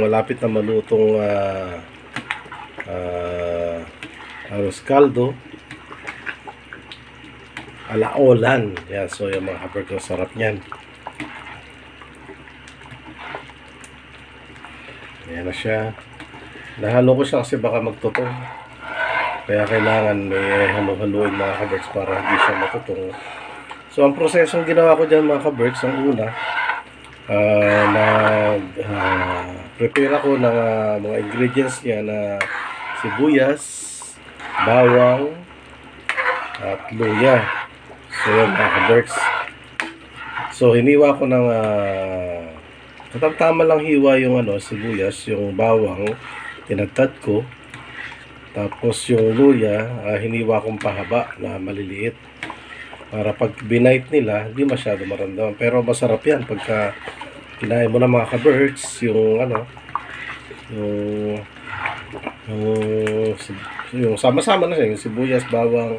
malapit na malutong arroz caldo alaolan. Yan, so yung mga kaberks, sarap niyan. Ayan na siya. Nahalo ko siya kasi baka magtutong. Kaya kailangan may halo-haloin mga kaberks para hindi siya matutong. So ang prosesong ginawa ko dyan mga kaberks, ang una, prepare ako ng mga ingredients niya na sibuyas, bawang, at luya. So yun mga kaberks. So hiniwa ko ng katamtama lang hiwa yung sibuyas, yung bawang tinagtad ko. Tapos yung luya, hiniwa kong pahaba na maliliit. Para pag binight nila, hindi masyado maramdaman. Pero masarap yan pagka kinain mo na mga kaberks, yung sama-sama na siya, yung sibuyas, bawang,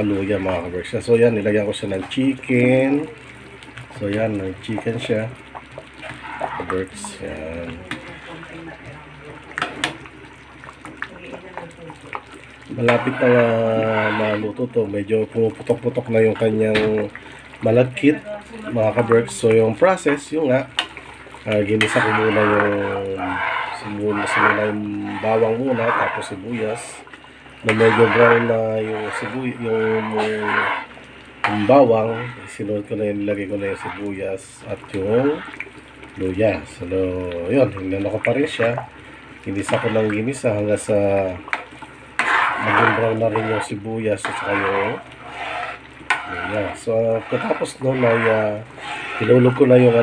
luya mga kaberks. So yan, nilagyan ko siya ng chicken. So yan, ng chicken siya. Kaberks, yan. Malapit na maluto to. Medyo pumuputok-putok na yung kanyang malagkit mga kaberks. So yung process, yung ginisa ko muna yung bawang muna, tapos sibuyas. Na medyo brown na yung bawang, sinunod ko na yun, nilagay ko na yung sibuyas at yung luya. So yun, hinano ko pa rin siya. Ginisa ko ng ginisa hanggang sa maging brown na rin yung sibuyas at saka yung luya. So katapos nun ay hinulog ko na yung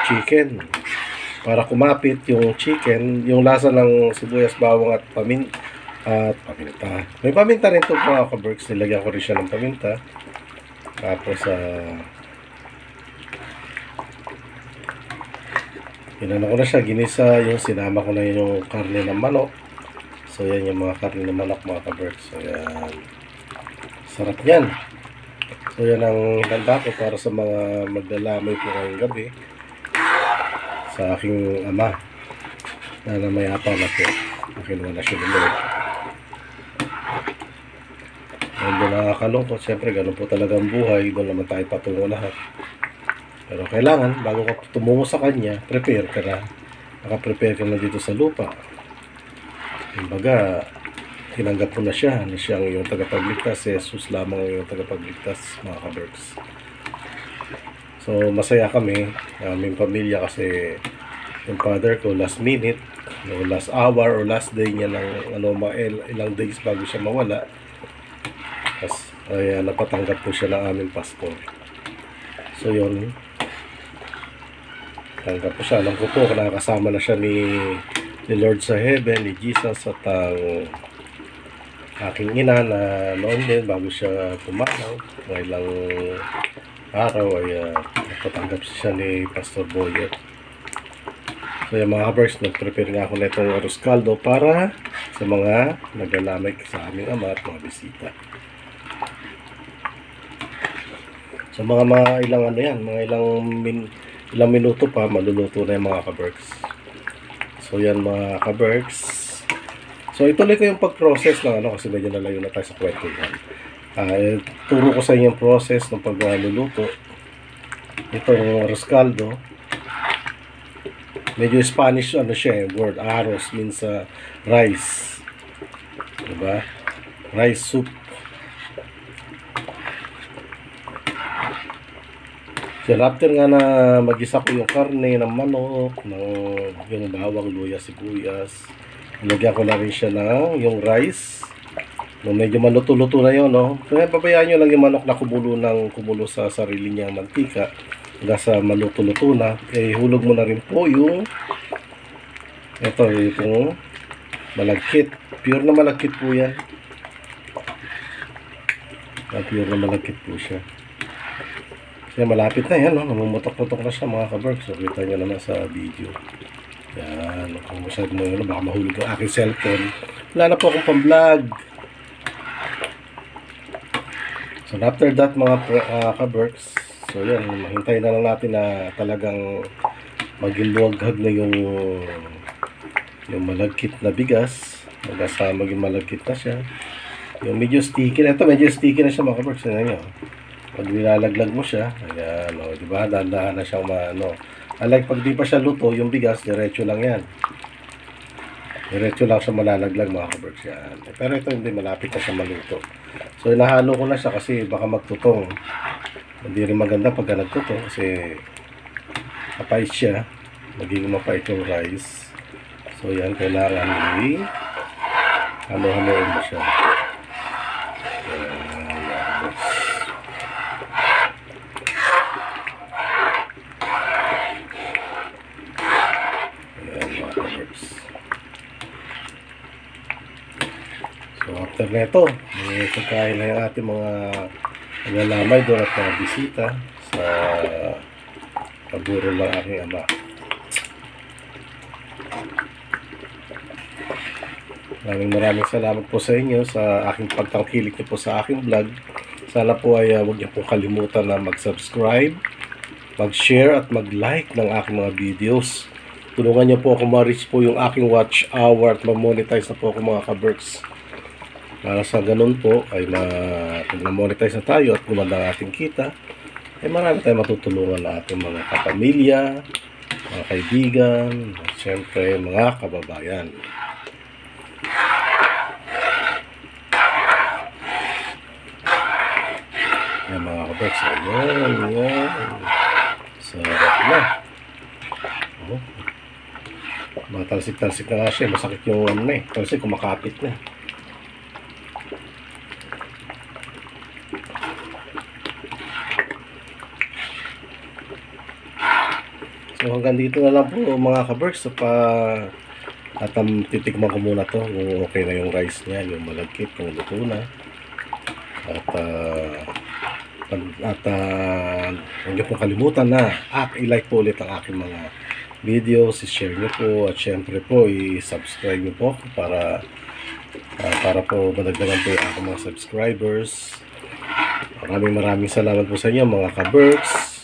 chicken para kumapit yung chicken, yung lasa ng sibuyas, bawang at paminta. May paminta rin ito mga kaberks, nilagyan ko rin siya ng paminta. Tapos ginano ko na siya, ginisa, yung sinama ko na yung karne ng manok. So yan yung mga karne ng manok mga kaberks. So yan, sarap yan. So yan ang handa ko para sa mga maglalamay po ngayong gabi sa aking ama na namayapa na po. Nakinuha na siya lumulog. Doon nakakalungkot, siyempre ganun po talaga ang buhay, doon naman tayo patungo lahat. Pero kailangan, bago ka tumungo sa kanya, prepare ka na. Naka-prepare ka na dito sa lupa. Kumbaga, tinanggap mo na siya, na siyang iyong tagapagligtas. Jesus lamang ang iyong tagapagligtas, mga kaberks. So, masaya kami, aming pamilya, kasi yung father ko, last minute, last hour or last day niya ng ilang days bago siya mawala, ay napatanggap po siya ng aming pastor. So yun, tanggap po siya. Alam ko po, nakakasama na siya ni Lord sa heaven, ni Jesus, at ang aking ina na noon din bago siya pumanaw ng ilang araw ay napatanggap siya ni Pastor Boyet. So yung mga kaberks, nag-prepare nga ako na itong arroz caldo para sa mga naglalamay sa aming ama at mga bisita. So mga ilang ilang minuto pa maluluto na yung mga kaberks. So yan mga kaberks. So ituloy ko yung pag-process ng kasi medyo nalayo na tayo sa kwentuhan. Turo ko sa inyo yung process ng pagluluto. Itong arroz caldo. Medyo Spanish siya word. Arroz means rice. Diba? Rice soup. So after nga na mag-isa ko yung karne ng manok, yung bawang, luya, sibuyas, nilagyan ko na rin siya ng yung rice. Medyo maluto-luto na yun, no? Kaya pabayaan nyo lang yung manok na kumulo sa sarili niyang mantika hanggang sa maluto-luto na. Hulog mo na rin po yung itong malagkit. Pure na malagkit po yan. Pure na malagkit po siya. Kaya malapit na yan, no? Namumutok-putok na siya mga kaberks. So, kita nyo naman sa video. Yan, kung masyado mo yun, baka mahulog ang aking cellphone. Wala na po akong pang-vlog. So, after that mga kaberks, so yan, mahintay na lang natin na talagang maging luwaghag na yung yung malagkit na bigas. Maging malagkit na siya. Yung medyo sticky na. Ito medyo sticky na siya mga kaberks. Yan nyo. Pag nilalaglag mo siya, ayan, o, diba? Dahan-dahan na siyang unlike pag di pa siya luto, yung bigas, diretso lang yan. Diretso lang siya malalaglag mga kaberks yan. Pero ito hindi, malapit na siya maluto. So, inahalo ko na siya kasi baka magtutong. Hindi rin maganda pagka nagtutong kasi mapait siya. Magiging mapait yung rice. So, yan, kailangan halo-haloin mo siya. So after neto, may pagkain na yung ating mga naglalamay doon at mga bisita sa paguro ng aking ama. Maraming salamat po sa inyo sa aking pagtangkilik niyo po sa aking vlog. Sana po ay huwag niyo po kalimutan na mag-subscribe, mag-share at mag-like ng aking mga videos. Tulungan niyo po ako ma-reach po yung aking watch hour at ma-monetize na po ako mga kaberks. Para sa ganun po ay pag na-monetize na tayo at gumanda ang ating kita, ay marami tayong matutulungan na ating mga kapamilya, mga kaibigan, at syempre mga kababayan. Yan mga kaberks, ayan. Sarap na. Oh. Matalsik-talsik na nga siya, masakit yung kasi kumakapit na. So hanggang dito na lang po mga kaberks. At titikman ko muna to kung okay na yung rice niya, yung malagkit, kung luto na. At huwag niyo pong kalimutan na i-like po ulit ang aking mga videos, i-share niyo po at syempre po i-subscribe niyo po para po madagdagan po yung aking mga subscribers. Maraming salamat po sa inyo mga kaberks.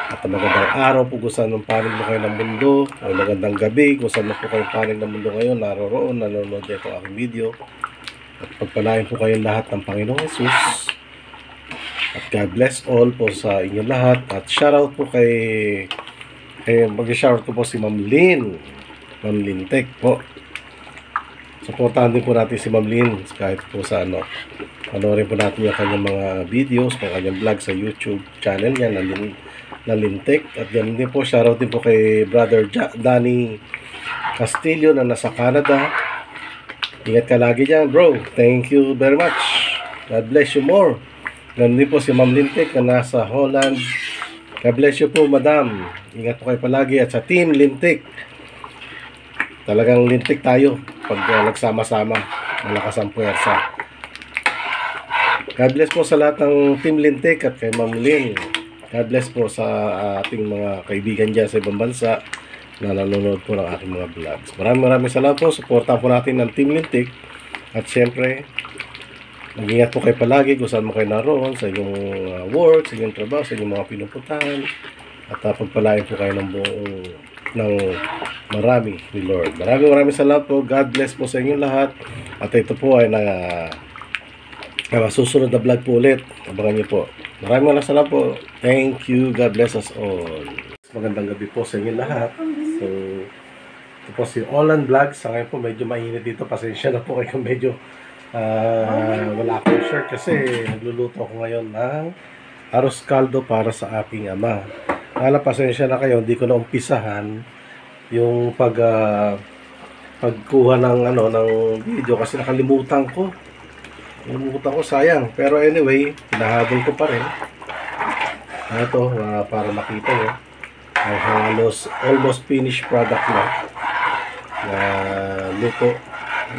At magandang araw po kung saan ng panig mo kayo ng mundo. O magandang gabi kung saan po kayong panig ng mundo ngayon. Naroroon, nanonood dito aking video. At pagpalain po kayong lahat ng Panginoong Jesus. At God bless all po sa inyo lahat. At shoutout po mag-shoutout ko po si Ma'am Lynn. Ma'am Lynn Tech po. Supportahan din po natin si Ma'am Lynn kahit po sa panoorin po natin yung kanyang mga videos, yung kanyang vlog sa YouTube channel niya na Lintek. At yan din po, shoutout din po kay Brother Danny Castillo na nasa Canada. Ingat ka lagi dyan bro. Thank you very much. God bless you more. Ganun din po si Ma'am Lintek na nasa Holland. God bless you po madam. Ingat po kayo palagi. At sa Team Lintek, talagang Lintek tayo pag nagsama-sama. Malakas ang puwersa. God bless po sa lahat ng Team Lintek at kay Ma'am Lynn. God bless po sa ating mga kaibigan dyan sa ibang bansa na nanonood po ng aking mga vlogs. Maraming salamat po. Suportahan po natin ng Team Lintek. At syempre, mag-ingat po kayo palagi kung saan mo kayo naroon sa inyong work, sa inyong trabaho, sa inyong mga pinupuntahan. At pagpalain po kayo ng marami ni Lord. Maraming salamat po. God bless po sa inyong lahat. At ito po ay susunod na vlog po ulit. Abangan niyo po. Maraming salamat po. Thank you. God bless us all. Magandang gabi po sa inyo lahat. So, ito po si Olan Vlog. Sa ngayon po medyo mainit dito. Pasensya na po kayo medyo wala akong shirt kasi nagluluto ako ngayon ng arroz caldo para sa aking ama. Pasensya na kayo. Hindi ko na umpisahan yung pagkuha ng video kasi nakalimutan ko. Sayang. Pero anyway, pinahabol ko pa rin. Ito, para makita nyo. Ang almost finished product na luto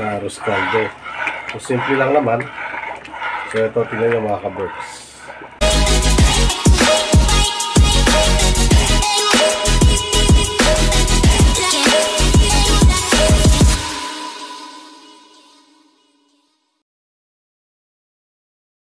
na arroz caldo. So, simple lang naman. So, ito, tingnan nyo mga kaberks.